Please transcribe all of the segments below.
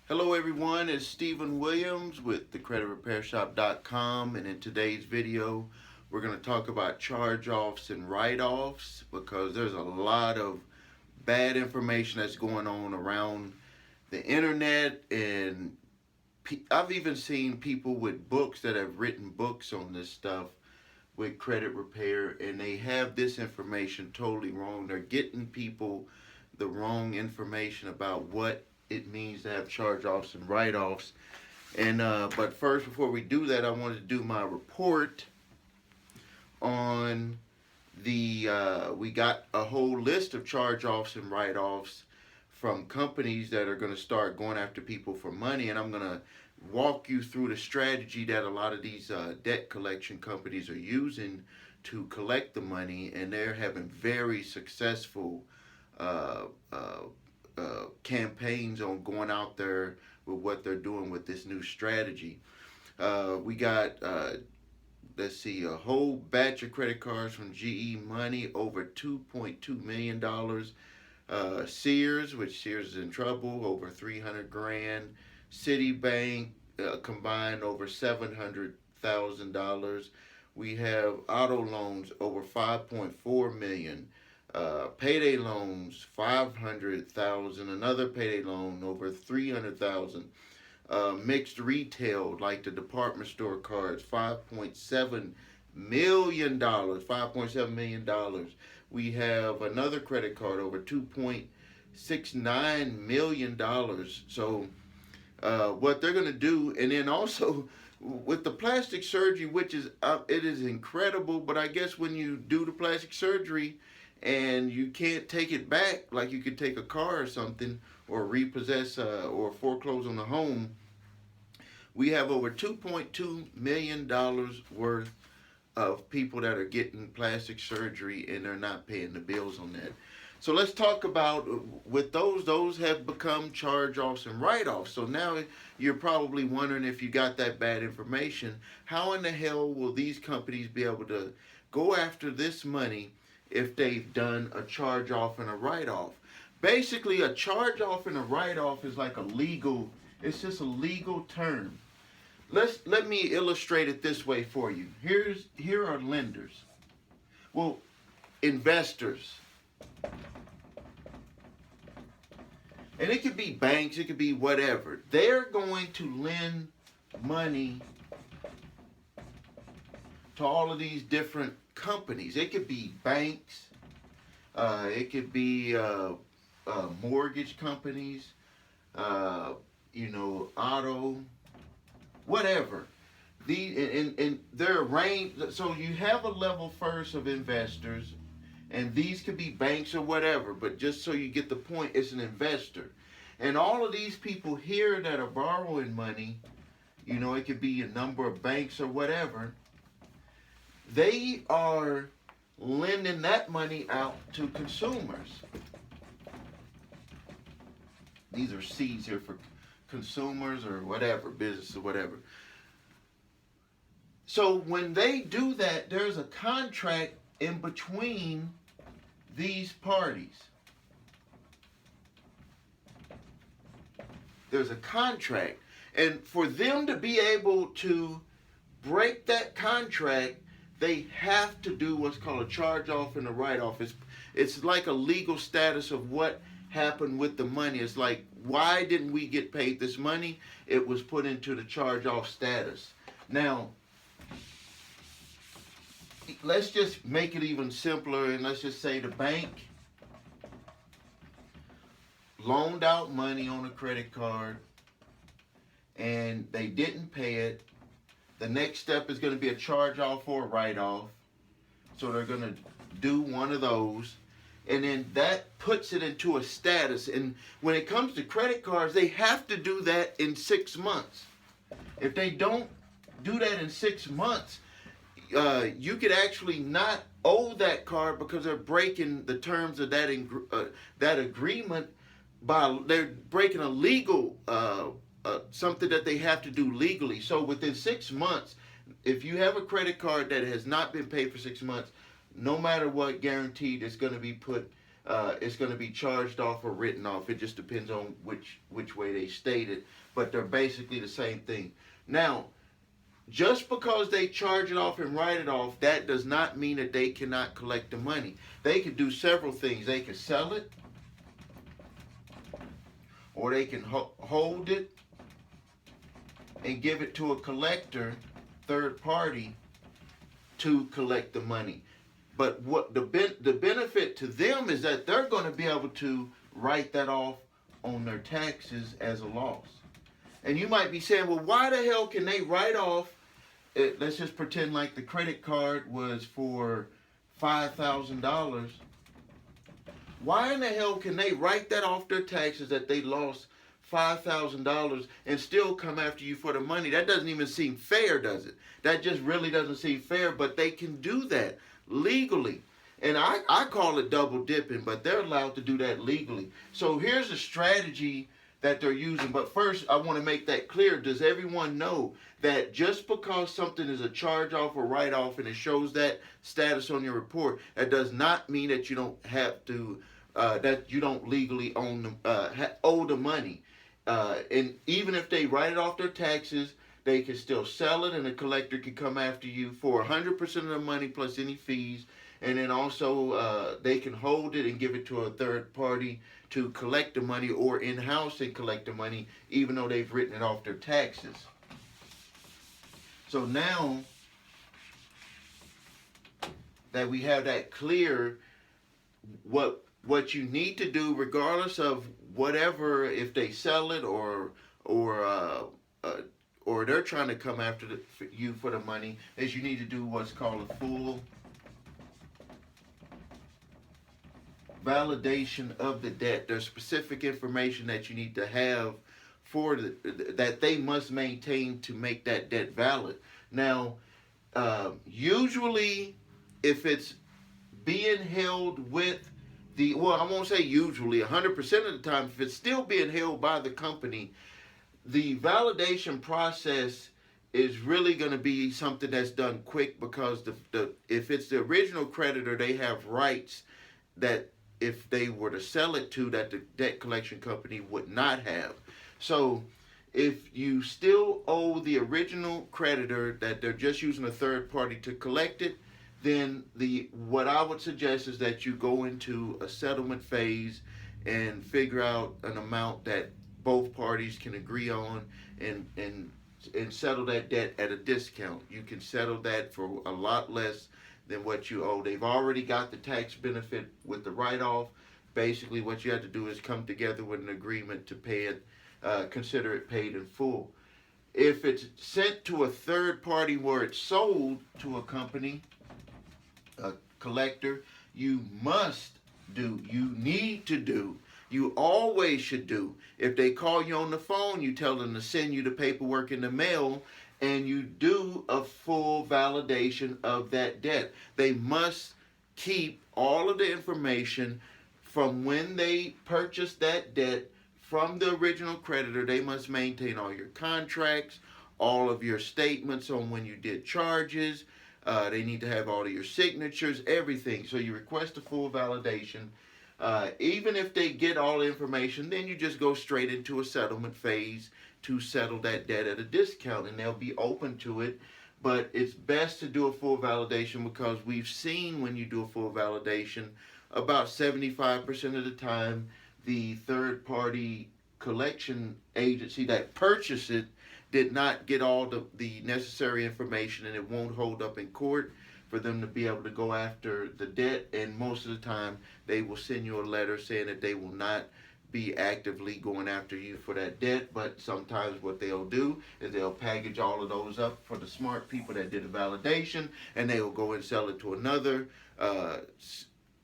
Hello everyone, it's Stephen Williams with thecreditrepairshop.com, and in today's video we're going to talk about charge-offs and write-offs because there's a lot of bad information that's going on around the internet, and I've even seen people with books that have written books on this stuff with credit repair, and they have this information totally wrong. They're getting people the wrong information about what it means to have charge-offs and write-offs. And but first, before we do that, I wanted to do my report on the we got a whole list of charge-offs and write-offs from companies that are going to start going after people for money, and I'm going to walk you through the strategy that a lot of these debt collection companies are using to collect the money, and they're having very successful uh, uh, campaigns on going out there with what they're doing with this new strategy. We got, let's see, a whole batch of credit cards from GE Money, over $2.2 million. Sears, which Sears is in trouble, over 300 grand. Citibank, combined over $700,000. We have auto loans over 5.4 million. Payday loans 500,000. Another payday loan over 300,000. Mixed retail like the department store cards, $5.7 million. $5.7 million. We have another credit card over $2.69 million. So what they're going to do, and then also with the plastic surgery, which is it is incredible, but I guess when you do the plastic surgery and you can't take it back like you could take a car or something, or repossess or foreclose on the home, we have over $2.2 million worth of people that are getting plastic surgery and they're not paying the bills on that. So let's talk about with those have become charge-offs and write-offs. So now you're probably wondering, if you got that bad information, how in the hell will these companies be able to go after this money if they've done a charge-off and a write-off? Basically, a charge-off and a write-off is like it's just a legal term. Let me illustrate it this way for you. Here are lenders. Well, investors. And it could be banks, it could be whatever. They're going to lend money to all of these different companies. It could be banks, it could be mortgage companies, auto, whatever. And they're arranged. So you have a level first of investors, and these could be banks or whatever, but just so you get the point, it's an investor. And all of these people here that are borrowing money, it could be a number of banks or whatever, they are lending that money out to consumers. These are C's here for consumers or whatever, business or whatever. So when they do that, there's a contract in between these parties. There's a contract. And for them to be able to break that contract, they have to do what's called a charge-off and a write-off. It's like a legal status of what happened with the money. It's like, why didn't we get paid this money? It was put into the charge-off status. Now, let's just make it even simpler, and let's just say the bank loaned out money on a credit card and they didn't pay it. The next step is going to be a charge-off or a write-off. So they're going to do one of those, and then that puts it into a status. And when it comes to credit cards, they have to do that in 6 months. If they don't do that in 6 months, you could actually not owe that card because they're breaking the terms of that agreement. They're breaking a legal something that they have to do legally. So within 6 months, if you have a credit card that has not been paid for 6 months, no matter what, guaranteed it's going to be put it's going to be charged off or written off. It just depends on which way they state it, but they're basically the same thing. Now, just because they charge it off and write it off, that does not mean that they cannot collect the money. They can do several things. They can sell it, or they can hold it and give it to a collector, third party, to collect the money. But what the benefit to them is that they're going to be able to write that off on their taxes as a loss. And you might be saying, well, why the hell can they write off, let's just pretend like the credit card was for $5,000. Why in the hell can they write that off their taxes that they lost $5,000 and still come after you for the money? That doesn't even seem fair, does it? That just really doesn't seem fair, but they can do that legally. And I call it double dipping, but they're allowed to do that legally. So here's a strategy that they're using. But first, I want to make that clear. Does everyone know that just because something is a charge-off or write-off and it shows that status on your report, that does not mean that you don't have to, that you don't legally owe the money. And even if they write it off their taxes, they can still sell it, and the collector can come after you for 100% of the money plus any fees. And then also they can hold it and give it to a third party to collect the money, or in-house and collect the money, even though they've written it off their taxes. So now that we have that clear, what you need to do, regardless of whatever, if they sell it or they're trying to come after you for the money, is you need to do what's called a full validation of the debt. There's specific information that you need to have for that they must maintain to make that debt valid. Now, usually, if it's being held with I won't say usually, 100% of the time, if it's still being held by the company, the validation process is really going to be something that's done quick, because if it's the original creditor, they have rights that if they were to sell it to, that the debt collection company would not have. So if you still owe the original creditor, that they're just using a third party to collect it, then what I would suggest is that you go into a settlement phase and figure out an amount that both parties can agree on, and settle that debt at a discount. You can settle that for a lot less than what you owe. They've already got the tax benefit with the write-off. Basically, what you have to do is come together with an agreement to pay it, consider it paid in full. If it's sent to a third party where it's sold to a company, a collector, you need to do, you always should do. If they call you on the phone, you tell them to send you the paperwork in the mail, and you do a full validation of that debt. They must keep all of the information from when they purchased that debt from the original creditor. They must maintain all your contracts, all of your statements on when you did charges. They need to have all of your signatures, everything. So you request a full validation. Even if they get all the information, then you just go straight into a settlement phase to settle that debt at a discount, and they'll be open to it. But it's best to do a full validation, because we've seen when you do a full validation, about 75% of the time, the third-party collection agency that purchased it did not get all the necessary information, and it won't hold up in court for them to be able to go after the debt. And most of the time, they will send you a letter saying that they will not be actively going after you for that debt. But sometimes what they'll do is they'll package all of those up for the smart people that did a validation, and they will go and sell it to another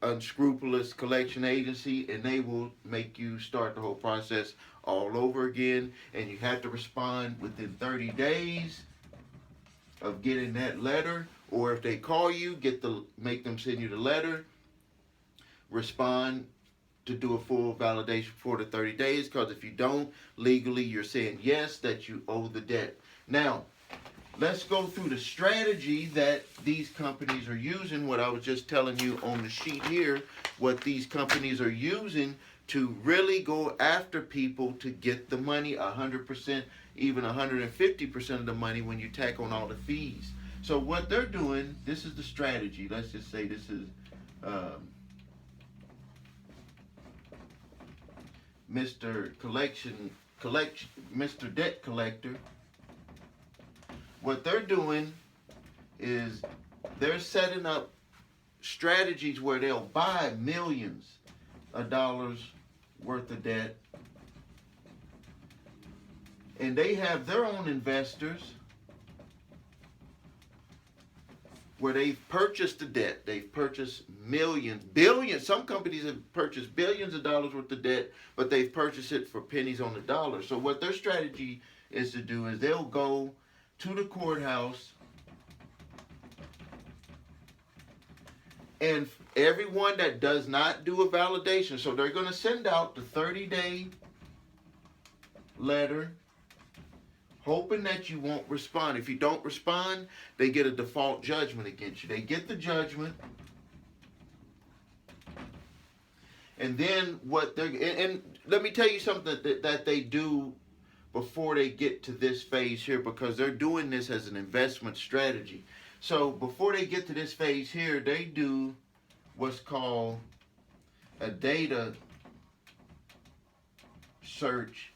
unscrupulous collection agency, and they will make you start the whole process all over again. And you have to respond within 30 days of getting that letter, or if they call you, make them send you the letter, respond to do a full validation for the 30 days, because if you don't, legally you're saying yes, that you owe the debt. Now, let's go through the strategy that these companies are using. What I was just telling you on the sheet here, what these companies are using to really go after people to get the money, 100%, even 150% of the money when you tack on all the fees. So what they're doing, this is the strategy. Let's just say this is Mr. Mr. Debt Collector. What they're doing is they're setting up strategies where they'll buy millions of dollars worth of debt, and they have their own investors where they've purchased the debt. They've purchased millions, billions. Some companies have purchased billions of dollars worth of debt, but they've purchased it for pennies on the dollar. So what their strategy is to do is they'll go to the courthouse, and everyone that does not do a validation, so they're going to send out the 30-day letter hoping that you won't respond. If you don't respond, they get a default judgment against you. They get the judgment, and then what they're, and let me tell you something that they do before they get to this phase here, because they're doing this as an investment strategy. So before they get to this phase here, they do what's called a data search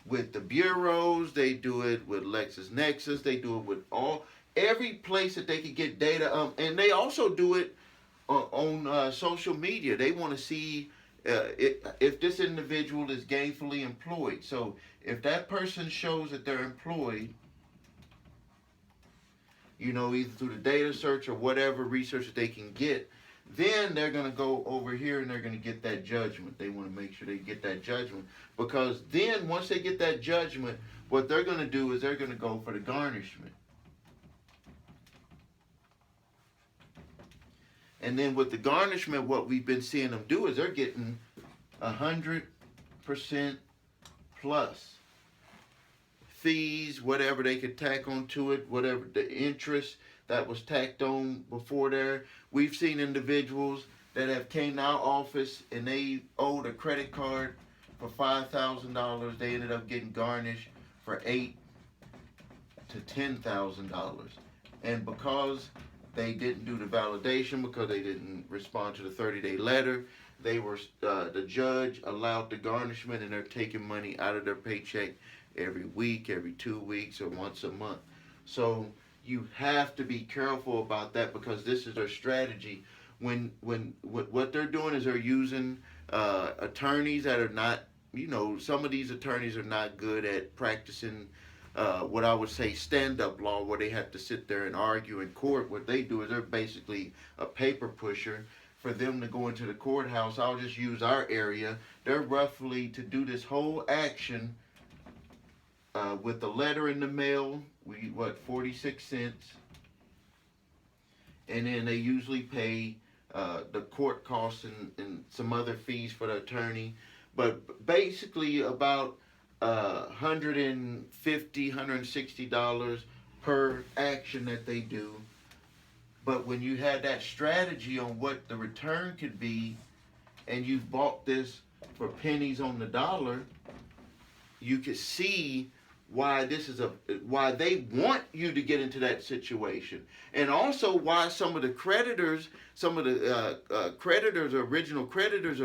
with the bureaus. They do it with LexisNexis. They do it with every place that they could get data. And they also do it on social media. They want to see if this individual is gainfully employed. So if that person shows that they're employed, you know, either through the data search or whatever research that they can get, then they're going to go over here and they're going to get that judgment. They want to make sure they get that judgment, because then once they get that judgment, what they're going to do is they're going to go for the garnishment. And then with the garnishment, what we've been seeing them do is they're getting 100% plus fees, whatever they could tack onto it, whatever the interest that was tacked on before there. We've seen individuals that have came to our office and they owed a credit card for $5,000. They ended up getting garnished for $8,000 to $10,000. And because they didn't do the validation, because they didn't respond to the 30-day letter, they were the judge allowed the garnishment, and they're taking money out of their paycheck every week, every 2 weeks, or once a month. So you have to be careful about that, because this is their strategy. When what they're doing is they're using attorneys that are not, you know, some of these attorneys are not good at practicing what I would say stand-up law, where they have to sit there and argue in court. What they do is they're basically a paper pusher. For them to go into the courthouse, I'll just use our area, they're roughly, to do this whole action with the letter in the mail, 46 cents. And then they usually pay the court costs and some other fees for the attorney. But basically about $150, $160 per action that they do. But when you had that strategy on what the return could be, and you've bought this for pennies on the dollar, you could see why why they want you to get into that situation, and also why some of the creditors, original creditors,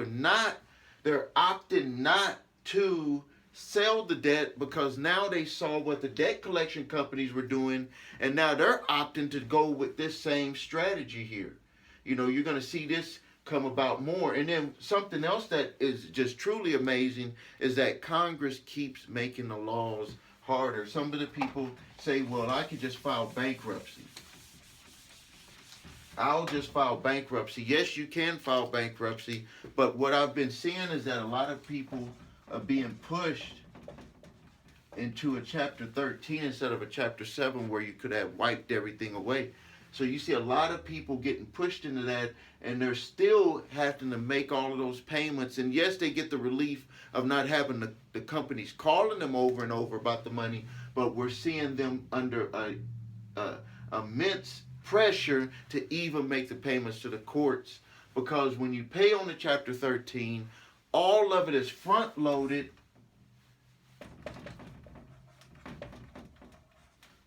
they're opting not to sell the debt, because now they saw what the debt collection companies were doing, and now they're opting to go with this same strategy here. You know, you're going to see this come about more. And then something else that is just truly amazing is that Congress keeps making the laws harder. Some of the people say, well, I could just file bankruptcy. I'll just file bankruptcy. Yes, you can file bankruptcy, but what I've been seeing is that a lot of people are being pushed into a Chapter 13 instead of a Chapter 7, where you could have wiped everything away. So you see a lot of people getting pushed into that, and they're still having to make all of those payments. And yes, they get the relief of not having the companies calling them over and over about the money, but we're seeing them under a immense pressure to even make the payments to the courts, because when you pay on the Chapter 13, all of it is front loaded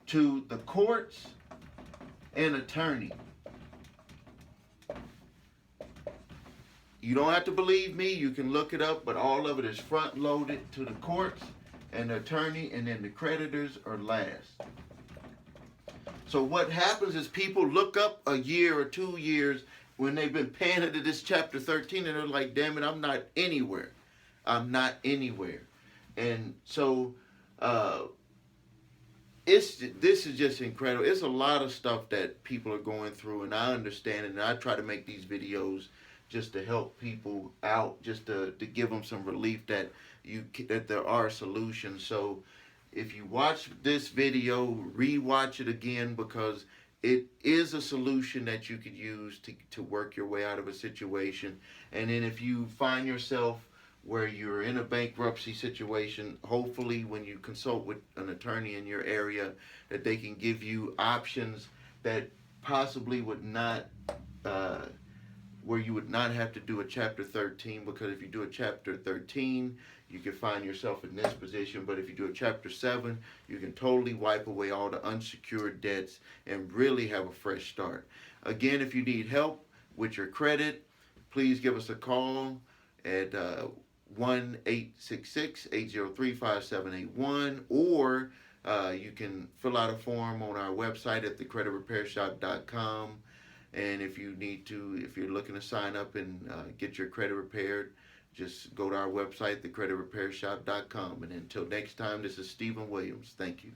to the courts and attorney. You don't have to believe me, you can look it up, but all of it is front loaded to the courts and the attorney, and then the creditors are last. So what happens is people look up a year or 2 years when they've been paying into this Chapter 13, and they're like, damn it, I'm not anywhere. I'm not anywhere. And so this is just incredible. It's a lot of stuff that people are going through, and I understand it, and I try to make these videos just to help people out, just to give them some relief that there are solutions. So if you watch this video, rewatch it again, because it is a solution that you could use to work your way out of a situation. And then if you find yourself where you're in a bankruptcy situation, hopefully when you consult with an attorney in your area, that they can give you options that possibly would not, where you would not have to do a Chapter 13, because if you do a Chapter 13, you can find yourself in this position. But if you do a Chapter 7, you can totally wipe away all the unsecured debts and really have a fresh start. Again, if you need help with your credit, please give us a call at 1-866-803-5781, or you can fill out a form on our website at thecreditrepairshop.com. And if you're looking to sign up and get your credit repaired, just go to our website, thecreditrepairshop.com. And until next time, this is Stephen Williams. Thank you.